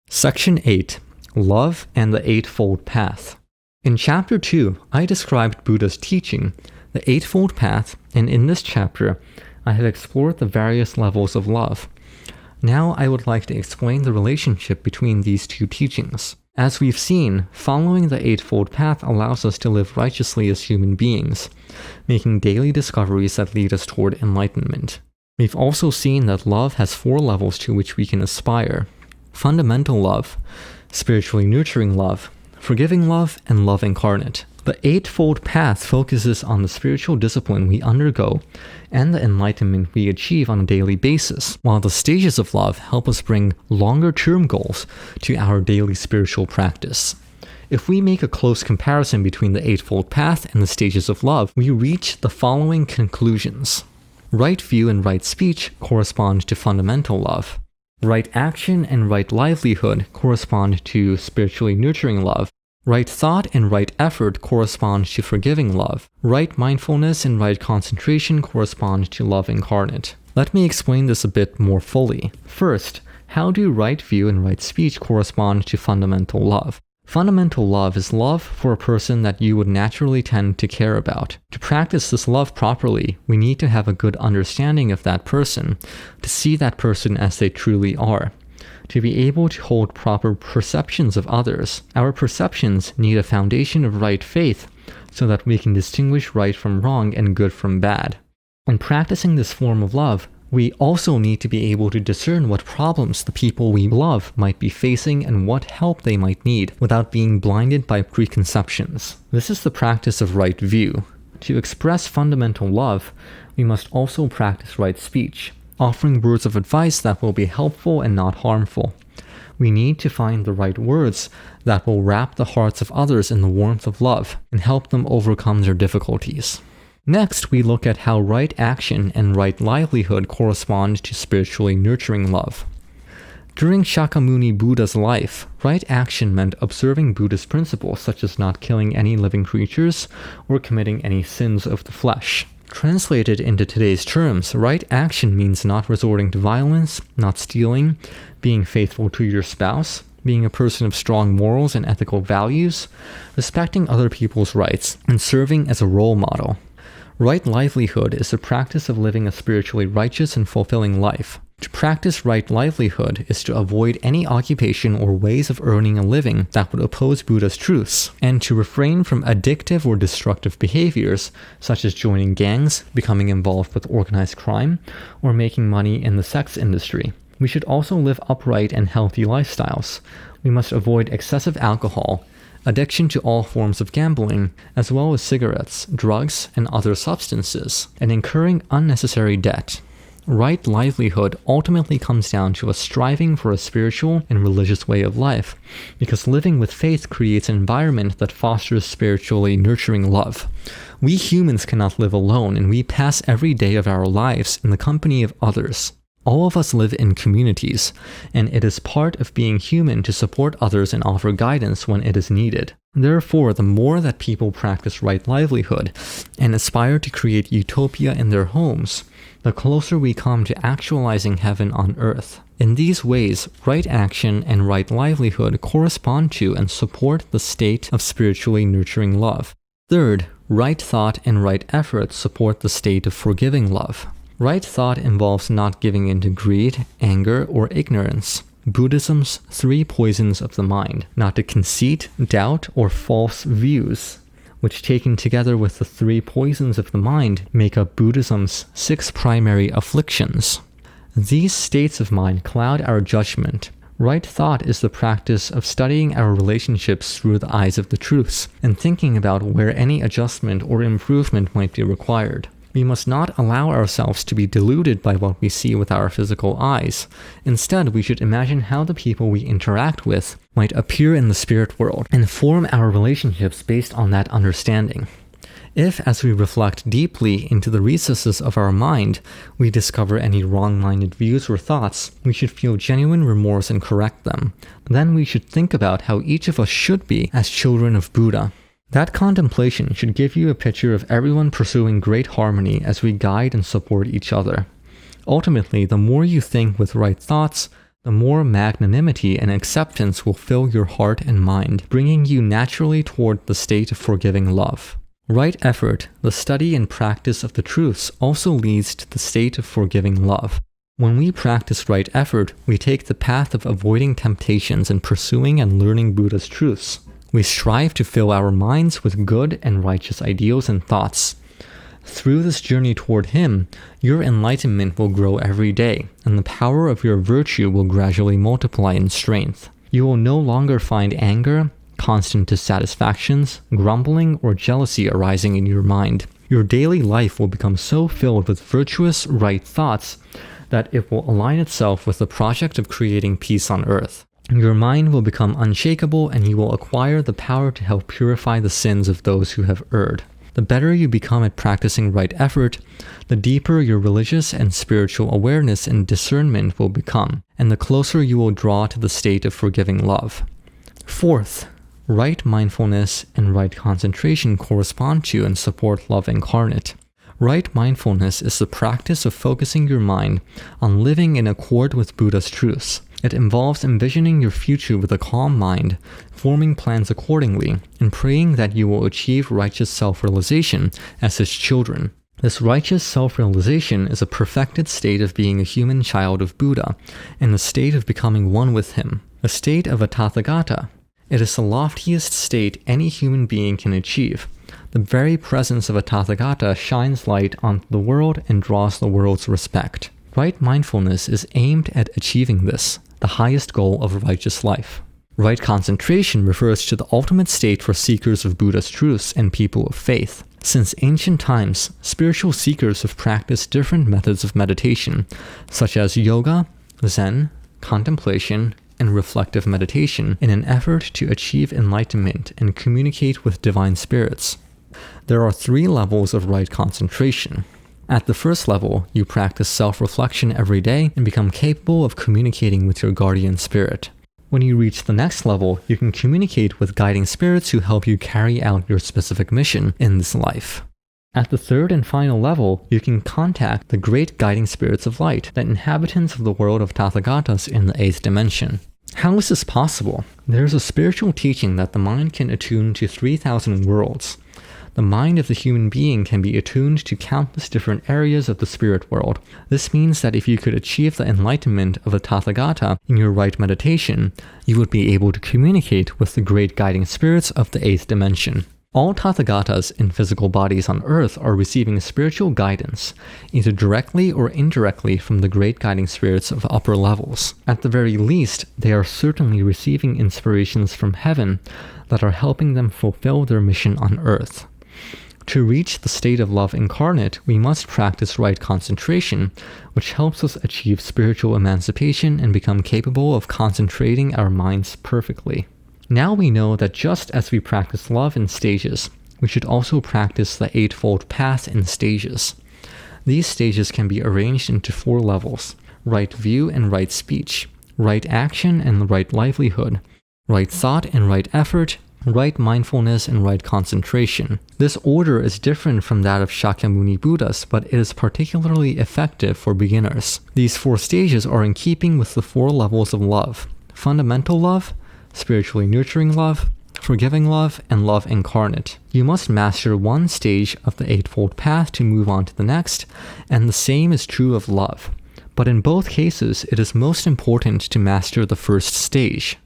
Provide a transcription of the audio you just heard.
Section 8. Love and the Eightfold Path. In Chapter 2, I described Buddha's teaching, the Eightfold Path, and in this chapter, I have explored the various levels of love. Now I would like to explain the relationship between these two teachings. As we've seen, following the Eightfold Path allows us to live righteously as human beings, making daily discoveries that lead us toward enlightenment. We've also seen that love has 4 levels to which we can aspire: fundamental love, spiritually nurturing love, forgiving love, and love incarnate. The Eightfold Path focuses on the spiritual discipline we undergo and the enlightenment we achieve on a daily basis, while the stages of love help us bring longer-term goals to our daily spiritual practice. If we make a close comparison between the Eightfold Path and the stages of love, we reach the following conclusions. Right view and right speech correspond to fundamental love. Right action and right livelihood correspond to spiritually nurturing love. Right thought and right effort correspond to forgiving love. Right mindfulness and right concentration correspond to love incarnate. Let me explain this a bit more fully. First, how do right view and right speech correspond to fundamental love? Fundamental love is love for a person that you would naturally tend to care about. To practice this love properly, we need to have a good understanding of that person, to see that person as they truly are. To be able to hold proper perceptions of others, our perceptions need a foundation of right faith so that we can distinguish right from wrong and good from bad. In practicing this form of love, we also need to be able to discern what problems the people we love might be facing and what help they might need without being blinded by preconceptions. This is the practice of right view. To express fundamental love, we must also practice right speech, offering words of advice that will be helpful and not harmful. We need to find the right words that will wrap the hearts of others in the warmth of love and help them overcome their difficulties. Next, we look at how right action and right livelihood correspond to spiritually nurturing love. During Shakyamuni Buddha's life, right action meant observing Buddhist principles such as not killing any living creatures or committing any sins of the flesh. Translated into today's terms, right action means not resorting to violence, not stealing, being faithful to your spouse, being a person of strong morals and ethical values, respecting other people's rights, and serving as a role model. Right livelihood is the practice of living a spiritually righteous and fulfilling life. To practice right livelihood is to avoid any occupation or ways of earning a living that would oppose Buddha's truths, and to refrain from addictive or destructive behaviors, such as joining gangs, becoming involved with organized crime, or making money in the sex industry. We should also live upright and healthy lifestyles. We must avoid excessive alcohol, addiction to all forms of gambling, as well as cigarettes, drugs, and other substances, and incurring unnecessary debt. Right livelihood ultimately comes down to a striving for a spiritual and religious way of life, because living with faith creates an environment that fosters spiritually nurturing love. We humans cannot live alone, and we pass every day of our lives in the company of others. All of us live in communities, and it is part of being human to support others and offer guidance when it is needed. Therefore, the more that people practice right livelihood and aspire to create utopia in their homes, the closer we come to actualizing heaven on earth. In these ways, right action and right livelihood correspond to and support the state of spiritually nurturing love. Third, right thought and right effort support the state of forgiving love. Right thought involves not giving in to greed, anger, or ignorance. Buddhism's 3 poisons of the mind, not to conceit, doubt, or false views, which taken together with the 3 poisons of the mind make up Buddhism's 6 primary afflictions. These states of mind cloud our judgment. Right thought is the practice of studying our relationships through the eyes of the truths and thinking about where any adjustment or improvement might be required. We must not allow ourselves to be deluded by what we see with our physical eyes. Instead, we should imagine how the people we interact with might appear in the spirit world and form our relationships based on that understanding. If, as we reflect deeply into the recesses of our mind, we discover any wrong-minded views or thoughts, we should feel genuine remorse and correct them. Then we should think about how each of us should be as children of Buddha. That contemplation should give you a picture of everyone pursuing great harmony as we guide and support each other. Ultimately, the more you think with right thoughts, the more magnanimity and acceptance will fill your heart and mind, bringing you naturally toward the state of forgiving love. Right effort, the study and practice of the truths, also leads to the state of forgiving love. When we practice right effort, we take the path of avoiding temptations and pursuing and learning Buddha's truths. We strive to fill our minds with good and righteous ideals and thoughts. Through this journey toward Him, your enlightenment will grow every day, and the power of your virtue will gradually multiply in strength. You will no longer find anger, constant dissatisfactions, grumbling, or jealousy arising in your mind. Your daily life will become so filled with virtuous, right thoughts that it will align itself with the project of creating peace on earth. Your mind will become unshakable, and you will acquire the power to help purify the sins of those who have erred. The better you become at practicing right effort, the deeper your religious and spiritual awareness and discernment will become, and the closer you will draw to the state of forgiving love. Fourth, right mindfulness and right concentration correspond to and support love incarnate. Right mindfulness is the practice of focusing your mind on living in accord with Buddha's truths. It involves envisioning your future with a calm mind, forming plans accordingly, and praying that you will achieve righteous self-realization as His children. This righteous self-realization is a perfected state of being a human child of Buddha, and the state of becoming one with Him, a state of a Tathagata. It is the loftiest state any human being can achieve. The very presence of a Tathagata shines light onto the world and draws the world's respect. Right mindfulness is aimed at achieving this, the highest goal of righteous life. Right concentration refers to the ultimate state for seekers of Buddha's truths and people of faith. Since ancient times, spiritual seekers have practiced different methods of meditation, such as yoga, Zen, contemplation, and reflective meditation in an effort to achieve enlightenment and communicate with divine spirits. There are 3 levels of right concentration. At the first level, you practice self-reflection every day and become capable of communicating with your guardian spirit. When you reach the next level, you can communicate with guiding spirits who help you carry out your specific mission in this life. At the third and final level, you can contact the great guiding spirits of light, the inhabitants of the world of Tathagatas in the 8th dimension. How is this possible? There is a spiritual teaching that the mind can attune to 3,000 worlds. The mind of the human being can be attuned to countless different areas of the spirit world. This means that if you could achieve the enlightenment of a Tathagata in your right meditation, you would be able to communicate with the great guiding spirits of the 8th dimension. All Tathagatas in physical bodies on earth are receiving spiritual guidance, either directly or indirectly from the great guiding spirits of upper levels. At the very least, they are certainly receiving inspirations from heaven that are helping them fulfill their mission on earth. To reach the state of love incarnate, we must practice right concentration, which helps us achieve spiritual emancipation and become capable of concentrating our minds perfectly. Now we know that just as we practice love in stages, we should also practice the Eightfold Path in stages. These stages can be arranged into 4 levels: right view and right speech, right action and right livelihood, right thought and right effort, right mindfulness and right concentration. This order is different from that of Shakyamuni Buddhas, but it is particularly effective for beginners. These 4 stages are in keeping with the 4 levels of love: fundamental love, spiritually nurturing love, forgiving love, and love incarnate. You must master one stage of the Eightfold Path to move on to the next, and the same is true of love. But in both cases, it is most important to master the first stage.